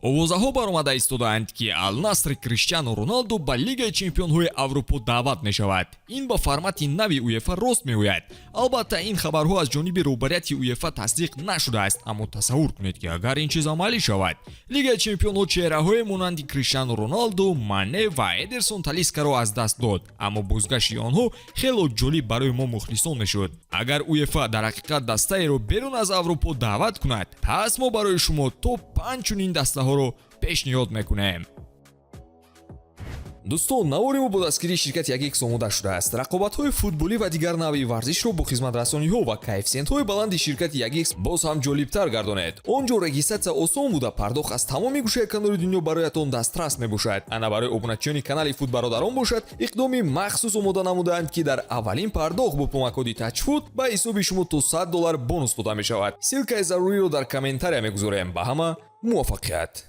овозаҳо баромада истодаанд ки Ал-Насри Криштиану Роналду ба Лигаи Чемпионҳои Аврупо даъват мешавад. Ин ба формати нави УЕФА рост меояд. Албатта ин хабарҳо аз ҷониби роҳбарияти УЕФА тасдиқ нашудааст, аммо тасаввур кунед ки агар ин чиз амалӣ шавад, Лигаи Чемпионҳо чеҳраҳои монанди Криштиану Роналду, Мане ва Эдерсон Талискаро аз даст дод, аммо бозгашти онҳо хело ҷолиб барои мо мухлисон мешуд. Агар УЕФА дар ҳақиқат дастаеро берун аз Аврупо даъват кунад, пас мо барои шумо то 5 чунин дастаҳоро пешниҳод мекунем. дӯстон, навори мо бо дастгирии ширкати 1x омода шудааст. рақобатҳои футболӣ ва дигар навъи варзишро бо хизматрасониҳо ва коэффициентҳои баланди ширкати 1x боз ҳам ҷолибтар гардонед. он ҷо регистратсия осон буда, пардохт аз тамоми гӯшаи канори дунё бароятон дастрас мебошад. ана барои обуначиёни канали Футбародарон бошад, иқдоми махсус омода намудаанд ки дар аввалин пардохт бо промокоди тачфут ба ҳисоби шумо то $100 бонус дода мешавад. силкаи заруриро дар комментария мегузорем. Ба ҳама муваффақият.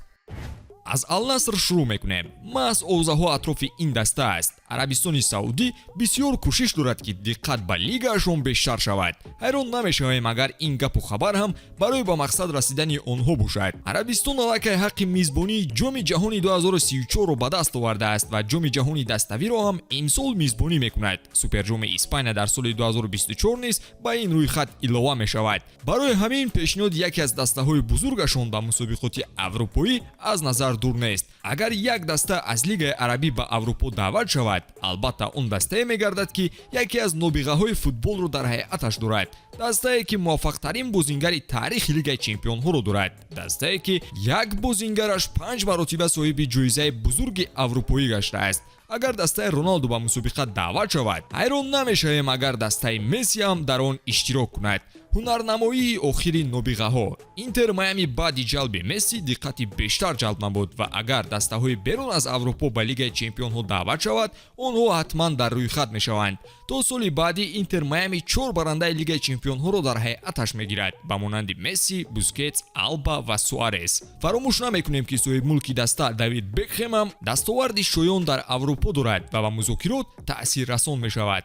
аз Ал-Наср шурӯъ мекунем. маҳз овзаҳо атрофи ин даста аст. Арабистони Саудӣ бисёр кӯшиш дорад ки диққат ба лигаашон бештар шавад. ҳайрон намешавем агар ин гапу хабар ҳам барои ба мақсад расидани онҳо бошад. арабистон аллакай ҳаққи мизбонии ҷоми ҷаҳони 2034-ро ба даст овардааст ва ҷоми ҷаҳони даставиро ҳам имсол мизбонӣ мекунад. суперҷоми Испания дар соли 2024 низ ба ин рӯйхат илова мешавад. барои ҳамин пешниҳод яке аз дастаҳои бузургашон ба мусобиқоти аврупоӣ аз назар дур нест. агар як даста аз Лигаи Арабӣ ба Аврупо даъват шавад, албатта он дастае мегардад ки яке аз нобиғаҳои футболро дар ҳайаташ дорад. дастае ки муваффақтарин бозингари таърихи Лигаи Чемпионҳоро дорад. дастае ки як бозингараш 5 маротиба соҳиби ҷоизаи бузурги аврупоӣ гаштааст. агар дастаи Роналду ба мусобиқа даъват шавад, ҳайрон намешавем агар дастаи Месси ҳам дар он иштирок кунад. ҳунарнамоии охири нобиғаҳо. Интер Майами баъди ҷалби Месси диққати бештар ҷалб намуд ва агар дастаҳои берун аз Аврупо ба Лигаи Чемпионҳо даъват шавад, онҳо ҳатман дар рӯйхат мешаванд. то соли баъдӣ Интер Майами 4 барандаи Лигаи Чемпионҳоро дар ҳайаташ мегирад, ба монанди Месси, Бускетс, Алба ва Суарес. фаромӯш намекунем ки соҳибмулки даста Давид Бекхем ҳам дастоварди шоён дар Аврупо дорад ва ба музокирот таъсиррасон мешавад.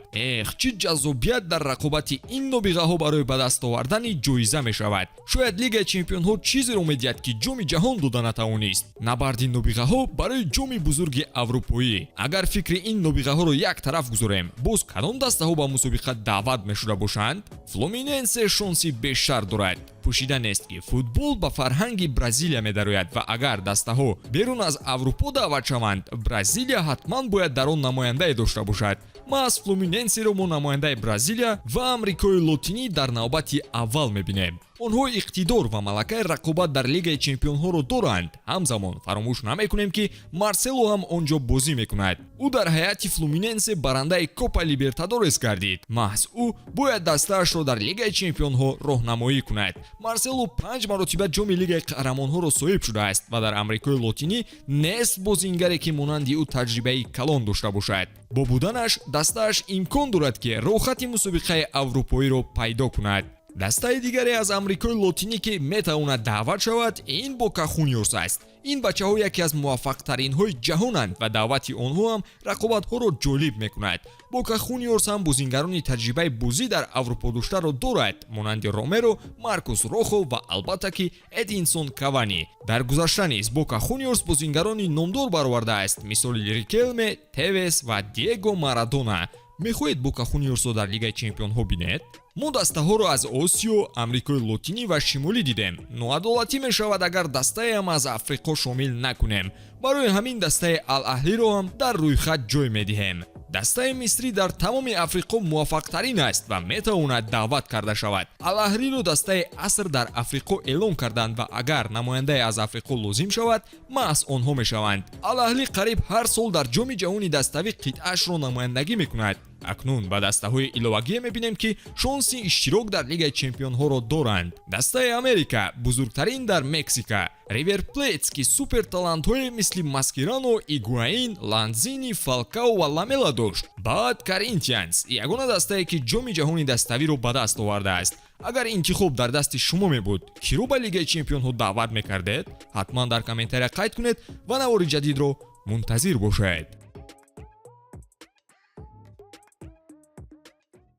чӣ ҷаззобият дар рақобати ин нобиғаҳо барои ба даст овардани ҷоиза мешавад. шояд Лигаи Чемпионҳо чизеро медиҳад ки ҷоми ҷаҳон дода натавонист. набарди нобиғаҳо барои ҷоми бузурги аврупоӣ. агар фикри ин нобиғаҳоро як тараф гузорем, боз кадом дастаҳо ба мусобиқа даъват мешуда бошанд? Флуминенсе шонси бештар дорад. пӯшида нест ки футбол ба фарҳанги Бразилия медарояд ва агар дастаҳо берун аз Аврупо даъват шаванд, Бразилия ҳатман бояд дар он намояндае дошта бошад. маҳз Флуминенсеро мо намояндаи Бразилия ва Амрикои Лотинӣ дар навбати аввал мебинем. онҳо иқтидор ва малакаи рақобат дар Лигаи Чемпионҳоро доранд. ҳамзамон фаромӯш намекунем ки Марсело ҳам он ҷо бозӣ мекунад. ӯ дар ҳайати Флуминенсе барандаи Копа Либертадорес гардид. маҳз ӯ бояд дастаашро дар Лигаи Чемпионҳо роҳнамоӣ кунад. Марсело 5 маротиба ҷоми Лигаи Қаҳрамонҳоро соҳиб шудааст ва дар Амрикои Лотинӣ нест бозингаре ки монанди ӯ таҷрибаи калон дошта бошад. бо буданаш дастааш имкон дорад ки роҳхати мусобиқаи аврупоиро пайдо кунад. дастаи дигаре аз Амрикои Лотинӣ ки метавонад даъват шавад, ин Бока Хуниорс аст. ин бачаҳо яке аз муваффақтаринҳои ҷаҳонанд ва даъвати онҳо ҳам рақобатҳоро ҷолиб мекунад. Бока Хуниорс ҳам бозингарони таҷрибаи бозӣ дар Аврупо доштаро дорад, монанди Ромеро, Маркус Рохо ва албатта ки Эдинсон Кавани. дар гузашта низ Бока Хуниорс бозингарони номдор баровардааст, мисоли Рикелме, Тевес ва Диего Марадона. мехоҳед Бока Хуниорсро дар Лигаи Чемпионҳо бинед? мо дастаҳоро аз Осиё, Амрикои Лотинӣ ва Шимолӣ дидем. ноадолатӣ мешавад агар дастаеам аз Африқо шомил накунем. барои ҳамин дастаи Ал-Аҳлиро ҳам дар рӯйхат ҷой медиҳем. дастаи Мисрӣ дар тамоми Африқо муваффақтарин аст ва метавонад даъват карда шавад. Ал-Аҳлиро дастаи Аср дар Африқо эълон карданд ва агар намояндае аз Африқо лозим шавад, маҳз онҳо мешаванд. Ал-Аҳлӣ қариб ҳар сол дар ҷоми ҷаҳони даставӣ қитъаашро намояндагӣ мекунад. акнун ба дастаҳои иловагие мебинем ки шонси иштирок дар Лигаи Чемпионҳоро доранд. дастаи Америка бузургтарин дар Мексика. Ривер Плейтс ки суперталантҳое мисли Маскерано, Игуаин, Ланзини, Фалкао ва Ламела дошт. баъд Коринтианс, ягона дастае ки ҷоми ҷаҳони даставиро ба даст овардааст. агар интихоб дар дасти шумо мебуд, киро ба Лигаи Чемпионҳо даъват мекардед? ҳатман дар комментария қайд кунед ва навори ҷадидро мунтазир бошед.